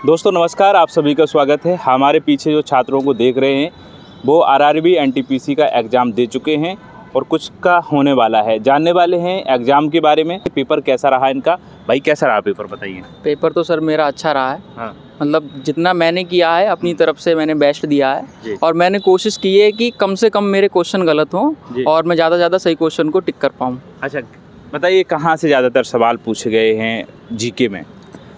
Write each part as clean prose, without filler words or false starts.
दोस्तों नमस्कार, आप सभी का स्वागत है। हमारे पीछे जो छात्रों को देख रहे हैं वो आरआरबी एनटीपीसी का एग्ज़ाम दे चुके हैं और कुछ का होने वाला है। जानने वाले हैं एग्ज़ाम के बारे में। पेपर कैसा रहा इनका? भाई कैसा रहा पेपर, बताइए। पेपर तो सर मेरा अच्छा रहा है। हाँ। मतलब जितना मैंने किया है अपनी तरफ से मैंने बेस्ट दिया है और मैंने कोशिश की है कि कम से कम मेरे क्वेश्चन गलत हों और मैं ज़्यादा से ज़्यादा सही क्वेश्चन को टिक कर पाऊँ। अच्छा बताइए, कहाँ से ज़्यादातर सवाल पूछे गए हैं जीके में?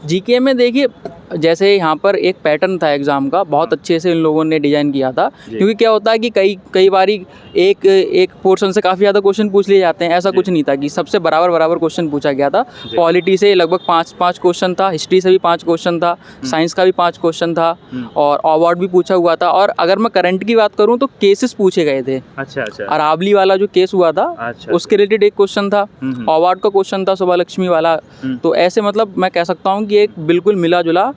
जीके में देखिए, जैसे यहाँ पर एक पैटर्न था एग्ज़ाम का, बहुत अच्छे से इन लोगों ने डिज़ाइन किया था। क्योंकि क्या होता है कि कई बारी एक पोर्शन से काफ़ी ज़्यादा क्वेश्चन पूछ लिए जाते हैं। ऐसा कुछ नहीं था कि सबसे बराबर क्वेश्चन पूछा गया था। पॉलिटी से लगभग पाँच क्वेश्चन था, हिस्ट्री से भी 5 क्वेश्चन था, साइंस का भी 5 क्वेश्चन था और अवार्ड भी पूछा हुआ था। और अगर मैं करंट की बात करूँ तो केसेस पूछे गए थे। अच्छा। अरावली वाला जो केस हुआ था उसके रिलेटेड एक क्वेश्चन था, अवार्ड का क्वेश्चन था सुबह लक्ष्मी वाला। तो ऐसे मतलब मैं कह सकता हूँ कि एक बिल्कुल मिला जुला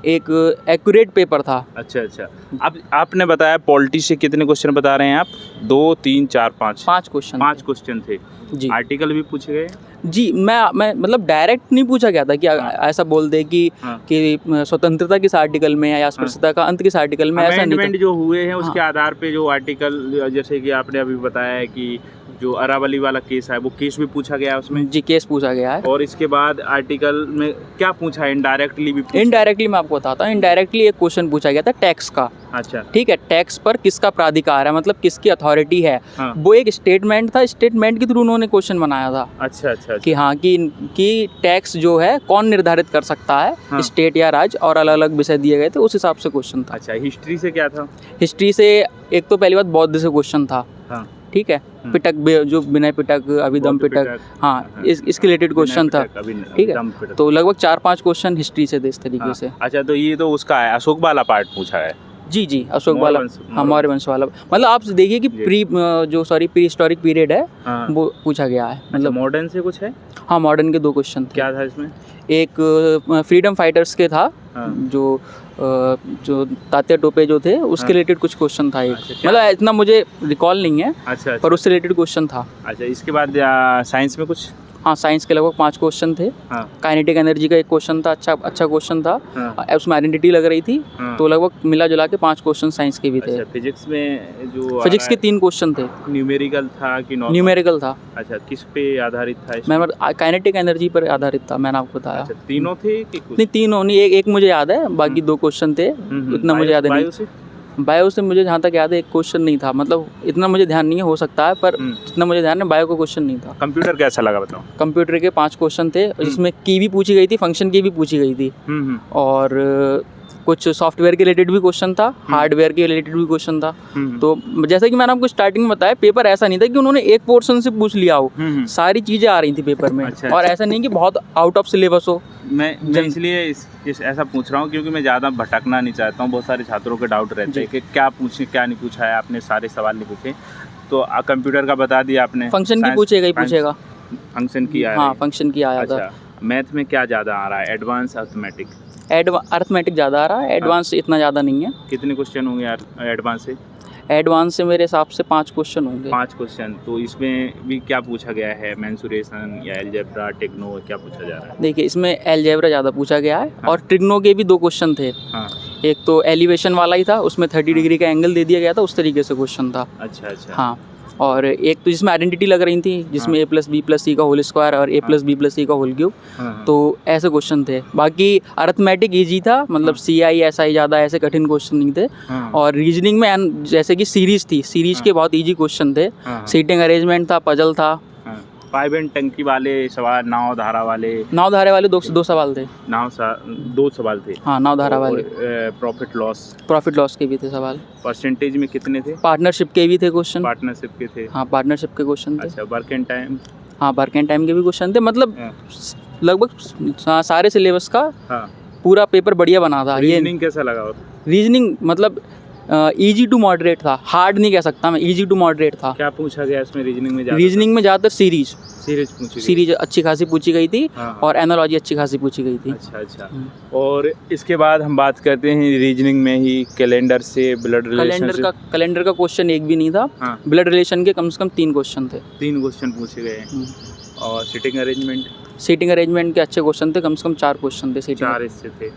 एक एक्यूरेट पेपर था। अच्छा। अब आपने बताया पॉलिटी से कितने क्वेश्चन बता रहे हैं आप? 2, 3, 4, 5 क्वेश्चन थे जी। आर्टिकल भी पूछे गए? जी, मैं मतलब डायरेक्ट नहीं पूछा गया था कि ऐसा बोल दे कि स्वतंत्रता किस आर्टिकल में है या अस्पृश्यता का अंत किस आर्टिकल में, ऐसा नहीं था। जो हुए हैं उसके आधार पे जो आर्टिकल, जैसे कि आपने अभी बताया है कि जो अरावली वाला केस है वो केस भी पूछा गया है उसमें। जी, केस पूछा गया है। और इसके बाद आर्टिकल में क्या पूछा है? इनडायरेक्टली भी पूछा? इनडायरेक्टली मैं आपको बताता हूँ। इनडायरेक्टली एक क्वेश्चन पूछा गया था टैक्स का। अच्छा। ठीक है, टैक्स पर किसका प्राधिकार है, मतलब किसकी अथॉरिटी है। वो एक स्टेटमेंट था, स्टेटमेंट के थ्रू उन्होंने क्वेश्चन बनाया था। अच्छा। कि हाँ कि टैक्स जो है कौन निर्धारित कर सकता है, स्टेट या राज्य, और अलग अलग विषय दिए गए थे, उस हिसाब से क्वेश्चन था। अच्छा, हिस्ट्री से क्या था? हिस्ट्री से एक तो पहली बात बौद्ध से क्वेश्चन था। ठीक है, पिटक जो विनय पिटक, अभिधम पिटक, हाँ इसके रिलेटेड क्वेश्चन था। ठीक है, तो लगभग 4-5 क्वेश्चन हिस्ट्री से थे इस तरीके से। अच्छा, तो ये तो उसका है, अशोक वाला पार्ट पूछा है। जी, अशोक वाला, हमारे वंश वाला। मतलब आप देखिए कि प्री हिस्टोरिक पीरियड है वो पूछा गया है। मतलब मॉडर्न से कुछ है? हाँ, मॉडर्न के 2 क्वेश्चन थे। क्या था इसमें? एक फ्रीडम फाइटर्स के था, जो तात्या टोपे जो थे उसके रिलेटेड कुछ क्वेश्चन था एक। मतलब इतना मुझे रिकॉल नहीं है। अच्छा। पर उससे रिलेटेड क्वेश्चन था। अच्छा, इसके बाद साइंस में कुछ? हाँ, साइंस के लगभग 5 क्वेश्चन थे। काइनेटिक एनर्जी का एक क्वेश्चन था, अच्छा क्वेश्चन था। उसमें आइडेंटिटी लग रही थी। तो लगभग मिला जुला के 5 क्वेश्चन साइंस के भी थे। फिजिक्स में जो फिजिक्स के 3 क्वेश्चन थे। न्यूमेरिकल था कि न्यूमेरिकल था। अच्छा, किस पे आधारित था? मैं काइनेटिक एनर्जी पर आधारित था, मैंने आपको बताया। अच्छा, तीनों थे कि कुछ? नहीं, तीनों नहीं, एक मुझे याद है, बाकी 2 क्वेश्चन थे। इतना मुझे याद नहीं। बायो से मुझे जहाँ तक याद है एक क्वेश्चन नहीं था। मतलब इतना मुझे ध्यान नहीं है, हो सकता है, पर जितना मुझे ध्यान है बायो का क्वेश्चन नहीं था। कंप्यूटर कैसा लगा बताओ? कंप्यूटर के 5 क्वेश्चन थे, जिसमें की भी पूछी गई थी, फंक्शन की भी पूछी गई थी और कुछ सॉफ्टवेयर के रिलेटेड भी क्वेश्चन था, हार्डवेयर के रिलेटेड भी क्वेश्चन था। तो जैसा कि मैंने आपको स्टार्टिंग में बताया, पेपर ऐसा नहीं था कि उन्होंने एक पोर्शन से पूछ लिया हो, सारी चीज़ें आ रही थी पेपर में। अच्छा। और ऐसा नहीं कि बहुत आउट ऑफ सिलेबस हो। मैं इसलिए ऐसा पूछ रहा हूँ क्योंकि मैं ज़्यादा भटकना नहीं चाहता हूँ। बहुत सारे छात्रों के डाउट रहते हैं कि क्या पूछे क्या नहीं पूछा है, आपने सारे सवाल नहीं पूछे। तो कंप्यूटर का बता दिया आपने, फंक्शन की पूछेगा। फंक्शन की आया? हाँ, फंक्शन की आया था। मैथ में क्या ज़्यादा आ रहा है? Advance arithmetic? अर्थमेटिक ज़्यादा आ रहा है, एडवांस इतना ज़्यादा नहीं है। कितने क्वेश्चन होंगे यार एडवांस से? एडवांस से मेरे हिसाब से 5 क्वेश्चन होंगे। 5 क्वेश्चन। तो इसमें भी क्या पूछा गया है? मेंसुरेशन या अलजेब्रा, टेक्नो, क्या पूछा जा रहा है? देखिए, इसमें अलजेब्रा ज़्यादा पूछा गया है। और ट्रिग्नो के भी 2 क्वेश्चन थे। एक तो एलिवेशन वाला ही था, उसमें 30 डिग्री का एंगल दे दिया गया था, उस तरीके से क्वेश्चन था। अच्छा। हाँ, और एक तो जिसमें आइडेंटिटी लग रही थी, जिसमें a+b+c का होल स्क्वायर और a+b+c का होल क्यूब। तो ऐसे क्वेश्चन थे। बाकी अर्थमेटिक ईजी था, मतलब CI SI ज़्यादा ऐसे कठिन क्वेश्चन नहीं थे। और रीजनिंग में जैसे कि सीरीज थी, सीरीज के बहुत ईजी क्वेश्चन थे। सीटिंग अरेंजमेंट था, पजल था। पाइप एंड टंकी वाले सवाल, नाव धारा वाले 2 सवाल थे। 2 सवाल थे। हाँ, नाव धारा वाले। प्रॉफिट लॉस के भी थे सवाल। परसेंटेज में कितने थे? पार्टनरशिप के भी थे क्वेश्चन। पार्टनरशिप के थे? हाँ, पार्टनरशिप के क्वेश्चन थे। अच्छा, वर्क एंड टाइम? हाँ, वर्क एंड टाइम के भी क्वेश्चन थे। मतलब लगभग सारे सिलेबस का पूरा पेपर बढ़िया बना था। रीजनिंग कैसा लगा? रीजनिंग मतलब इजी टू मॉडरेट था, हार्ड नहीं कह सकता मैं, इजी टू मॉडरेट था। क्या पूछा गया इसमें रीजनिंग में? ज़्यादातर सीरीज अच्छी खासी पूछी गई थी। और एनालॉजी अच्छी खासी पूछी गई थी। अच्छा। और इसके बाद हम बात करते हैं रीजनिंग में ही कैलेंडर से ब्लड रिलेशन। कैलेंडर का क्वेश्चन एक भी नहीं था। ब्लड रिलेशन के कम से कम 3 क्वेश्चन थे। 3 क्वेश्चन पूछे गए। और सीटिंग अरेंजमेंट के अच्छे क्वेश्चन थे, कम से कम 4 क्वेश्चन थे। 4 इससे थे।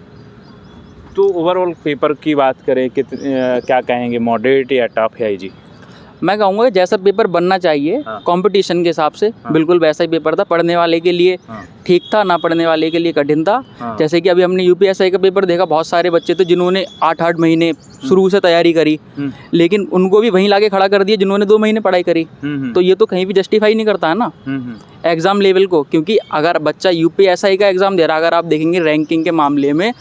तो ओवरऑल पेपर की बात करें क्या कहेंगे, मॉडरेट या टफ है जी? मैं कहूँगा जैसा पेपर बनना चाहिए कंपटीशन के हिसाब से बिल्कुल वैसा ही पेपर था। पढ़ने वाले के लिए ठीक था, ना पढ़ने वाले के लिए कठिन था। जैसे कि अभी हमने यूपीएसआई का पेपर देखा, बहुत सारे बच्चे थे जिन्होंने 8-8 महीने शुरू से तैयारी करी, लेकिन उनको भी वहीं लाके खड़ा कर दिया जिन्होंने 2 महीने पढ़ाई करी। तो ये तो कहीं भी जस्टिफाई नहीं करता है ना एग्ज़ाम लेवल को, क्योंकि अगर बच्चा यूपीएसआई का एग्ज़ाम दे रहा, अगर आप देखेंगे रैंकिंग के मामले में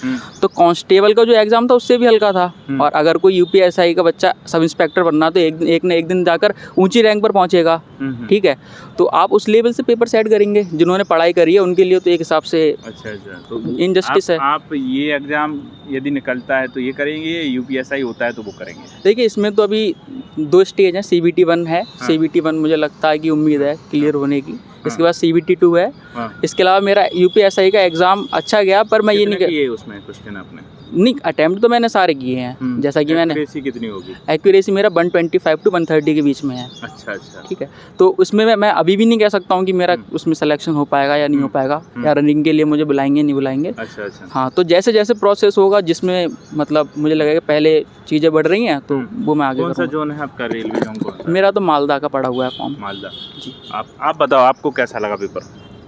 तो कांस्टेबल का जो एग्ज़ाम था उससे भी हल्का था। और अगर कोई यूपीएसआई का बच्चा सब इंस्पेक्टर बनना तो एक न एक दिन जाकर ऊंची रैंक पर पहुंचेगा। ठीक है, तो आप उस लेवल से पेपर सेट करेंगे। जिन्होंने पढ़ाई करी है उनके लिए तो एक हिसाब से अच्छा तो इनजस्टिस है। आप ये एग्ज़ाम यदि निकलता है तो ये करेंगे, यूपीएसआई होता है तो वो करेंगे? देखिए, इसमें तो अभी 2 स्टेज हैं। CBT 1 है, CBT 1 मुझे लगता है कि उम्मीद है क्लियर होने की। इसके बाद CBT 2 है। इसके अलावा मेरा यूपीएसआई का एग्ज़ाम अच्छा गया, पर मैं ये नहीं किए उसमें क्वेश्चन आपने? नहीं, अटेम्प्ट तो मैंने सारे किए हैं। जैसा कि मैंने एक्यूरेसी कितनी होगी? एक्यूरेसी मेरा 125 to 130 के बीच में है। अच्छा। ठीक है, तो उसमें मैं अभी भी नहीं कह सकता हूँ कि मेरा उसमें सिलेक्शन हो पाएगा या नहीं हो पाएगा, या रनिंग के लिए मुझे बुलाएंगे नहीं बुलाएंगे। अच्छा। हाँ, तो जैसे जैसे प्रोसेस होगा, जिसमें मतलब मुझे लगेगा पहले चीज़ें बढ़ रही हैं तो वो मैं आगे कौन सा जोन है आपका, रेलवे जोन कौन सा? मेरा तो मालदा का पड़ा हुआ है फॉर्म। मालदा जी। आप बताओ, आपको कैसा लगा पेपर?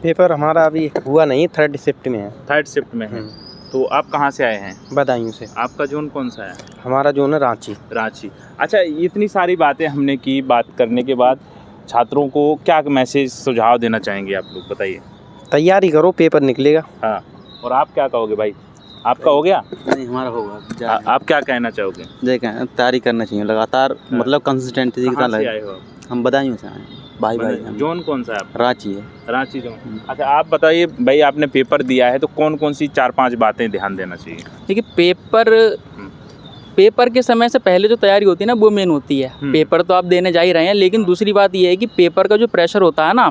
पेपर हमारा अभी हुआ नहीं, 3rd शिफ्ट में है। 3rd शिफ्ट में है। तो आप कहाँ से आए हैं? बदायूं से। आपका जोन कौन सा है? हमारा जोन है रांची। अच्छा, इतनी सारी बातें हमने की, बात करने के बाद छात्रों को क्या मैसेज सुझाव देना चाहेंगे आप लोग, बताइए। तैयारी करो, पेपर निकलेगा। हाँ, और आप क्या कहोगे भाई? आपका हो गया? नहीं, हमारा होगा। आप क्या कहना चाहोगे? तैयारी करना चाहिए लगातार, मतलब कंसिस्टेंसी के साथ। आए हो? हम बदायूं से आए हैं। भाई जोन कौन सा है आपका? रांची है। रांची जोन। अच्छा, आप बताइए भाई, आपने पेपर दिया है तो कौन कौन सी 4-5 बातें ध्यान देना चाहिए? देखिए, पेपर के समय से पहले जो तैयारी होती है ना वो मेन होती है। पेपर तो आप देने जा ही रहे हैं, लेकिन दूसरी बात ये है कि पेपर का जो प्रेशर होता है ना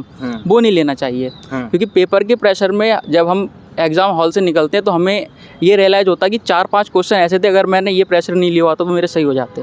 वो नहीं लेना चाहिए। क्योंकि पेपर के प्रेशर में जब हम एग्ज़ाम हॉल से निकलते हैं तो हमें ये रियलाइज़ होता है कि 4-5 क्वेश्चन ऐसे थे, अगर मैंने ये प्रेशर नहीं लिया हुआ तो वो मेरे सही हो जाते।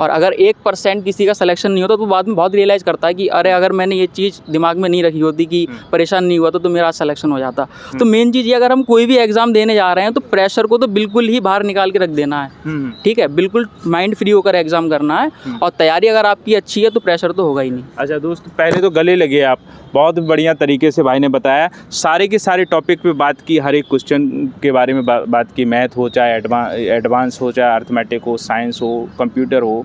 और अगर 1% किसी का सिलेक्शन नहीं होता तो बाद में बहुत रियलाइज़ करता है कि अरे अगर मैंने ये चीज़ दिमाग में नहीं रखी होती कि परेशान नहीं हुआ तो मेरा सिलेक्शन हो जाता। तो मेन चीज़ ये, अगर हम कोई भी एग्ज़ाम देने जा रहे हैं तो प्रेशर को तो बिल्कुल ही बाहर निकाल के रख देना है। ठीक है, बिल्कुल माइंड फ्री होकर एग्ज़ाम करना है, और तैयारी अगर आपकी अच्छी है तो प्रेशर तो होगा ही नहीं। अच्छा दोस्त, पहले तो गले लगे आप, बहुत बढ़िया तरीके से भाई ने बताया, सारे के सारे टॉपिक पे बात की, हर एक क्वेश्चन के बारे में बात की। मैथ हो, चाहे एडवांस हो, चाहे अर्थमेटिक हो, साइंस हो, कंप्यूटर हो,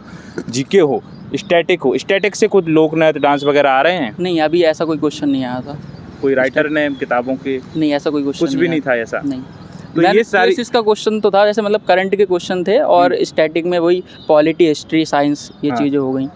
जीके हो, स्टैटिक हो। स्टैटिक से कुछ लोक नृत्य, डांस वगैरह आ रहे हैं? नहीं, अभी ऐसा कोई क्वेश्चन नहीं आया था। कोई राइटर ने किताबों के? नहीं, ऐसा कोई क्वेश्चन कुछ भी नहीं था ऐसा? नहीं। तो ये सारी इसका क्वेश्चन तो था, जैसे मतलब करंट के क्वेश्चन थे, और स्टैटिक में वही पॉलिटी, हिस्ट्री, साइंस, ये चीज़ें हो गई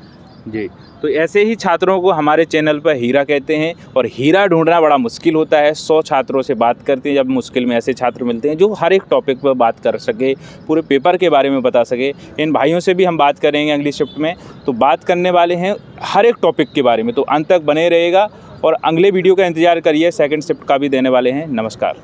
जी। तो ऐसे ही छात्रों को हमारे चैनल पर हीरा कहते हैं, और हीरा ढूंढना बड़ा मुश्किल होता है। 100 छात्रों से बात करते हैं, जब मुश्किल में ऐसे छात्र मिलते हैं जो हर एक टॉपिक पर बात कर सके, पूरे पेपर के बारे में बता सके। इन भाइयों से भी हम बात करेंगे अगली शिफ्ट में, तो बात करने वाले हैं हर एक टॉपिक के बारे में। तो अंत तक बने रहेगा और अगले वीडियो का इंतज़ार करिए, 2nd शिफ्ट का भी देने वाले हैं। नमस्कार।